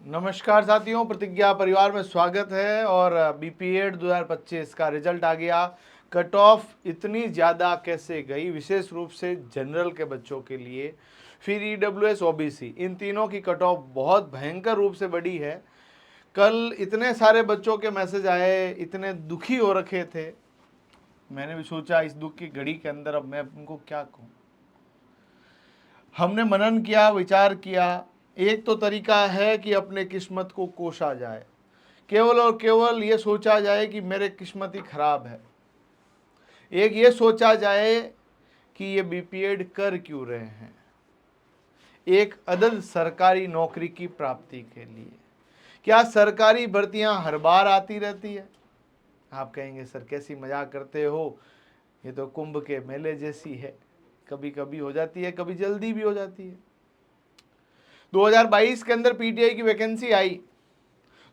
नमस्कार साथियों, प्रतिज्ञा परिवार में स्वागत है। और बीपीएड 2025 का रिजल्ट आ गया। कट ऑफ इतनी ज़्यादा कैसे गई, विशेष रूप से जनरल के बच्चों के लिए, फिर ईडब्ल्यूएस ओबीसी, इन तीनों की कट ऑफ बहुत भयंकर रूप से बढ़ी है। कल इतने सारे बच्चों के मैसेज आए, इतने दुखी हो रखे थे, मैंने भी सोचा इस दुख की घड़ी के अंदर अब मैं उनको क्या कहूँ। हमने मनन किया, विचार किया। एक तो तरीका है कि अपने किस्मत को कोसा जाए, केवल और केवल ये सोचा जाए कि मेरे किस्मत ही खराब है। एक ये सोचा जाए कि ये बीपीएड कर क्यों रहे हैं, एक अदद सरकारी नौकरी की प्राप्ति के लिए। क्या सरकारी भर्तियां हर बार आती रहती है? आप कहेंगे सर कैसी मजाक करते हो, ये तो कुंभ के मेले जैसी है, कभी कभी हो जाती है, कभी जल्दी भी हो जाती है। 2022 के अंदर पीटीआई की वैकेंसी आई।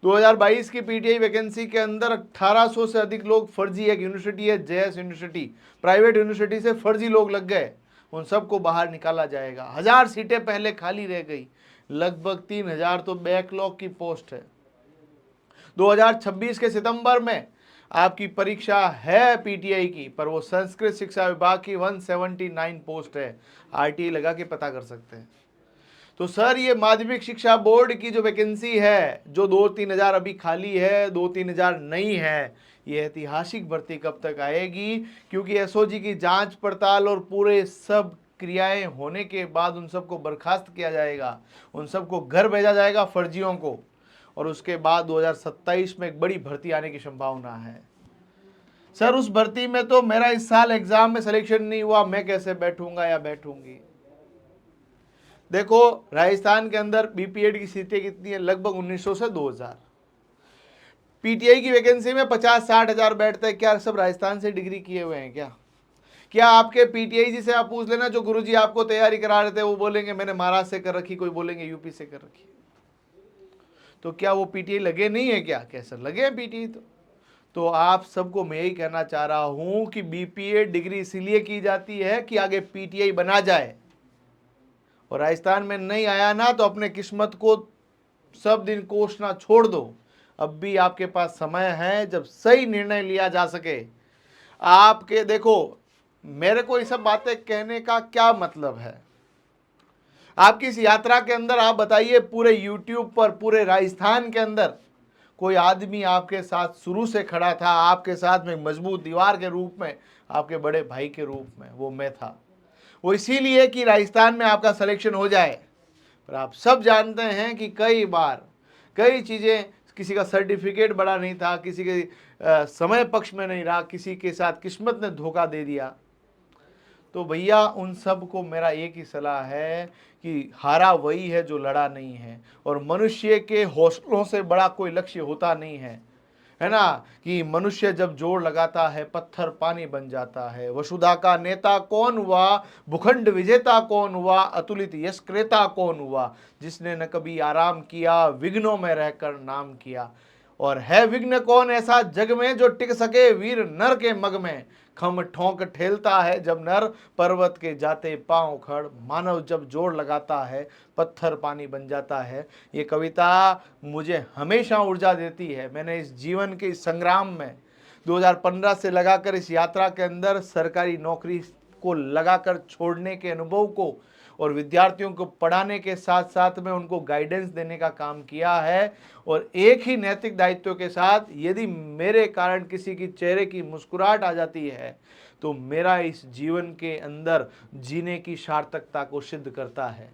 2022 की पीटीआई वैकेंसी के अंदर 1800 से अधिक लोग फर्जी, एक यूनिवर्सिटी है जेएस यूनिवर्सिटी, प्राइवेट यूनिवर्सिटी से फर्जी लोग लग गए, उन सबको बाहर निकाला जाएगा। 1000 सीटें पहले खाली रह गई, लगभग 3000 तो बैकलॉग की पोस्ट है। 2026 के सितंबर में आपकी परीक्षा है पीटीआई की, पर वो संस्कृत शिक्षा विभाग की 179 पोस्ट है। आरटीई लगा के पता कर सकते हैं। तो सर ये माध्यमिक शिक्षा बोर्ड की जो वैकेंसी है, जो 2-3 हज़ार अभी खाली है, 2-3 हज़ार नहीं है, ये ऐतिहासिक भर्ती कब तक आएगी? क्योंकि एसओजी की जांच पड़ताल और पूरे सब क्रियाएं होने के बाद उन सबको बर्खास्त किया जाएगा, उन सबको घर भेजा जाएगा, फर्जियों को। और उसके बाद 2027 में एक बड़ी भर्ती आने की संभावना है। सर उस भर्ती में तो मेरा इस साल एग्जाम में सिलेक्शन नहीं हुआ, मैं कैसे बैठूंगा या बैठूंगी? देखो राजस्थान के अंदर बीपीएड की सीटें कितनी है, लगभग 1900 से 2000। पीटीआई की वैकेंसी में 50-60 हज़ार बैठते हैं। क्या सब राजस्थान से डिग्री किए हुए हैं क्या आपके पीटीआई जी से आप पूछ लेना, जो गुरुजी आपको तैयारी करा रहे थे, वो बोलेंगे मैंने महाराष्ट्र से कर रखी, कोई बोलेंगे यूपी से कर रखी। तो क्या वो पीटीआई लगे नहीं है क्या? कैसे लगे हैं पीटीआई? तो आप सबको मैं यही कहना चाह रहा हूं कि बीपीएड डिग्री इसीलिए की जाती है कि आगे पीटीआई बना जाए। और राजस्थान में नहीं आया ना, तो अपने किस्मत को सब दिन कोसना छोड़ दो। अब भी आपके पास समय है जब सही निर्णय लिया जा सके। आपके देखो, मेरे को ये सब बातें कहने का क्या मतलब है? आपकी इस यात्रा के अंदर आप बताइए, पूरे यूट्यूब पर, पूरे राजस्थान के अंदर कोई आदमी आपके साथ शुरू से खड़ा था, आपके साथ में मजबूत दीवार के रूप में, आपके बड़े भाई के रूप में? वो मैं था। वो इसीलिए कि राजस्थान में आपका सिलेक्शन हो जाए। पर आप सब जानते हैं कि कई बार कई चीज़ें, किसी का सर्टिफिकेट बड़ा नहीं था, किसी के समय पक्ष में नहीं रहा, किसी के साथ किस्मत ने धोखा दे दिया। तो भैया उन सब को मेरा एक ही सलाह है कि हारा वही है जो लड़ा नहीं है, और मनुष्य के हौसलों से बड़ा कोई लक्ष्य होता नहीं है ना। कि मनुष्य जब जोर लगाता है पत्थर पानी बन जाता है। वसुधा का नेता कौन हुआ, भूखंड विजेता कौन हुआ, अतुलित यश क्रेता कौन हुआ? जिसने न कभी आराम किया, विघ्नों में रहकर नाम किया। और है विघ्न कौन ऐसा जग में, जो टिक सके वीर नर के मग में? खम ठोंक ठेलता है जब नर, पर्वत के जाते पांव खड़। मानव जब जोर लगाता है पत्थर पानी बन जाता है। ये कविता मुझे हमेशा ऊर्जा देती है। मैंने इस जीवन के इस संग्राम में 2015 से लगाकर इस यात्रा के अंदर सरकारी नौकरी को लगाकर छोड़ने के अनुभव को, और विद्यार्थियों को पढ़ाने के साथ साथ में उनको गाइडेंस देने का काम किया है। और एक ही नैतिक दायित्व के साथ, यदि मेरे कारण किसी की चेहरे की मुस्कुराहट आ जाती है, तो मेरा इस जीवन के अंदर जीने की सार्थकता को सिद्ध करता है।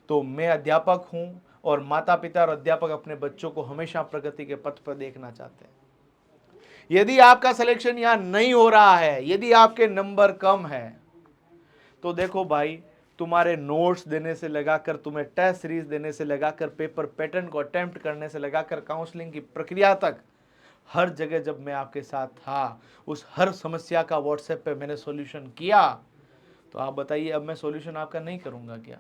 तो मैं अध्यापक हूँ, और माता पिता और अध्यापक अपने बच्चों को हमेशा प्रगति के पथ पर देखना चाहते हैं। यदि आपका सिलेक्शन यहाँ नहीं हो रहा है, यदि आपके नंबर कम है, तो देखो भाई, तुम्हारे नोट्स देने से लगाकर, तुम्हें टेस्ट सीरीज देने से लगाकर, पेपर पैटर्न को अटेम्प्ट करने से लगाकर, काउंसलिंग की प्रक्रिया तक, हर जगह जब मैं आपके साथ था, उस हर समस्या का व्हाट्सएप पे मैंने सॉल्यूशन किया। तो आप बताइए, अब मैं सॉल्यूशन आपका नहीं करूंगा क्या?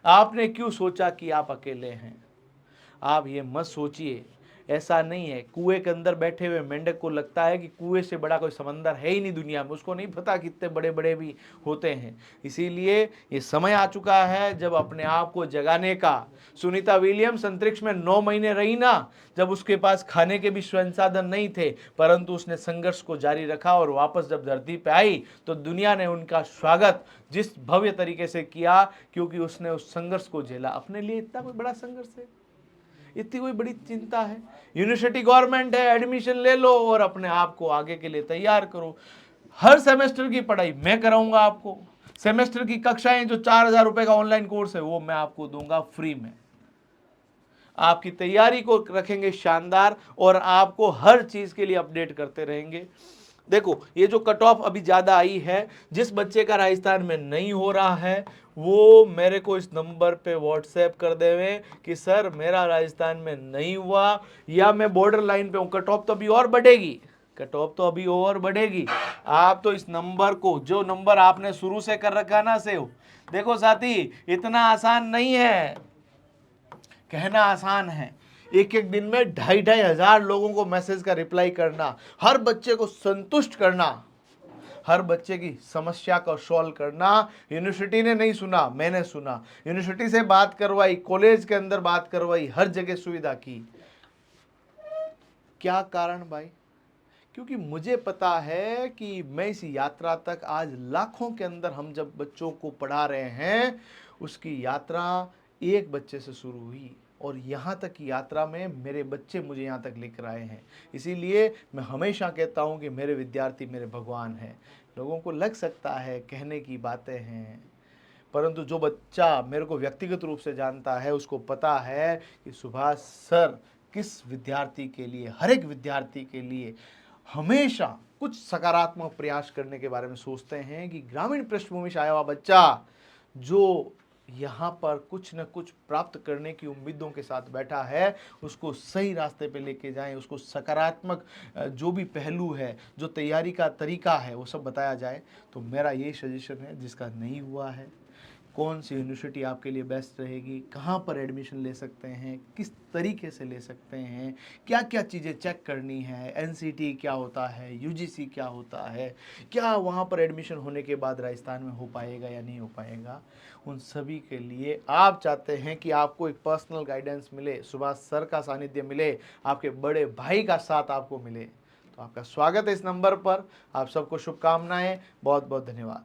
आपने क्यों सोचा कि आप अकेले हैं? आप ये मत सोचिए। ऐसा नहीं है। कुएं के अंदर बैठे हुए मेंढक को लगता है कि कुएं से बड़ा कोई समंदर है ही नहीं दुनिया में, उसको नहीं पता कितने बड़े बड़े भी होते हैं। इसीलिए ये समय आ चुका है जब अपने आप को जगाने का। सुनीता विलियम्स अंतरिक्ष में 9 महीने रही ना, जब उसके पास खाने के भी संसाधन नहीं थे, परंतु उसने संघर्ष को जारी रखा और वापस जब धरती पे आई तो दुनिया ने उनका स्वागत जिस भव्य तरीके से किया, क्योंकि उसने उस संघर्ष को झेला। अपने लिए इतना कोई बड़ा संघर्ष है, इतनी कोई बड़ी चिंता है? यूनिवर्सिटी गवर्नमेंट है, एडमिशन ले लो और अपने आप को आगे के लिए तैयार करो। हर सेमेस्टर की पढ़ाई मैं कराऊंगा आपको। सेमेस्टर की कक्षाएं जो 4,000 रुपए का ऑनलाइन कोर्स है वो मैं आपको दूंगा फ्री में। आपकी तैयारी को रखेंगे शानदार और आपको हर चीज के लिए अपडेट करते रहेंगे। देखो ये जो कट ऑफ अभी ज्यादा आई है, जिस बच्चे का राजस्थान में नहीं हो रहा है वो मेरे को इस नंबर पे व्हाट्सएप कर देवे कि सर मेरा राजस्थान में नहीं हुआ या मैं बॉर्डर लाइन पे हूं। कट ऑफ तो अभी और बढ़ेगी, कट ऑफ तो अभी और बढ़ेगी। आप तो इस नंबर को, जो नंबर आपने शुरू से कर रखा ना सेव, देखो साथी इतना आसान नहीं है, कहना आसान है। एक एक दिन में 2,500 लोगों को मैसेज का रिप्लाई करना, हर बच्चे को संतुष्ट करना, हर बच्चे की समस्या को सॉल्व करना। यूनिवर्सिटी ने नहीं सुना, मैंने सुना। यूनिवर्सिटी से बात करवाई, कॉलेज के अंदर बात करवाई, हर जगह सुविधा की। क्या कारण भाई? क्योंकि मुझे पता है कि मैं इस यात्रा तक आज लाखों के अंदर हम जब बच्चों को पढ़ा रहे हैं, उसकी यात्रा एक बच्चे से शुरू हुई और यहाँ तक की यात्रा में मेरे बच्चे मुझे यहाँ तक लेकर आए हैं। इसीलिए मैं हमेशा कहता हूँ कि मेरे विद्यार्थी मेरे भगवान हैं। लोगों को लग सकता है कहने की बातें हैं, परंतु जो बच्चा मेरे को व्यक्तिगत रूप से जानता है उसको पता है कि सुभाष सर किस विद्यार्थी के लिए, हर एक विद्यार्थी के लिए हमेशा कुछ सकारात्मक प्रयास करने के बारे में सोचते हैं कि ग्रामीण पृष्ठभूमि से आया हुआ बच्चा जो यहाँ पर कुछ न कुछ प्राप्त करने की उम्मीदों के साथ बैठा है, उसको सही रास्ते पे लेके जाएं, उसको सकारात्मक जो भी पहलू है, जो तैयारी का तरीका है वो सब बताया जाए। तो मेरा यही सजेशन है। जिसका नहीं हुआ है, कौन सी यूनिवर्सिटी आपके लिए बेस्ट रहेगी, कहाँ पर एडमिशन ले सकते हैं, किस तरीके से ले सकते हैं, क्या क्या चीज़ें चेक करनी है, एनसीटी क्या होता है, यूजीसी क्या होता है, क्या वहाँ पर एडमिशन होने के बाद राजस्थान में हो पाएगा या नहीं हो पाएगा, उन सभी के लिए आप चाहते हैं कि आपको एक पर्सनल गाइडेंस मिले, सुभाष सर का सानिध्य मिले, आपके बड़े भाई का साथ आपको मिले, तो आपका स्वागत है इस नंबर पर। आप सबको शुभकामनाएं, बहुत बहुत धन्यवाद।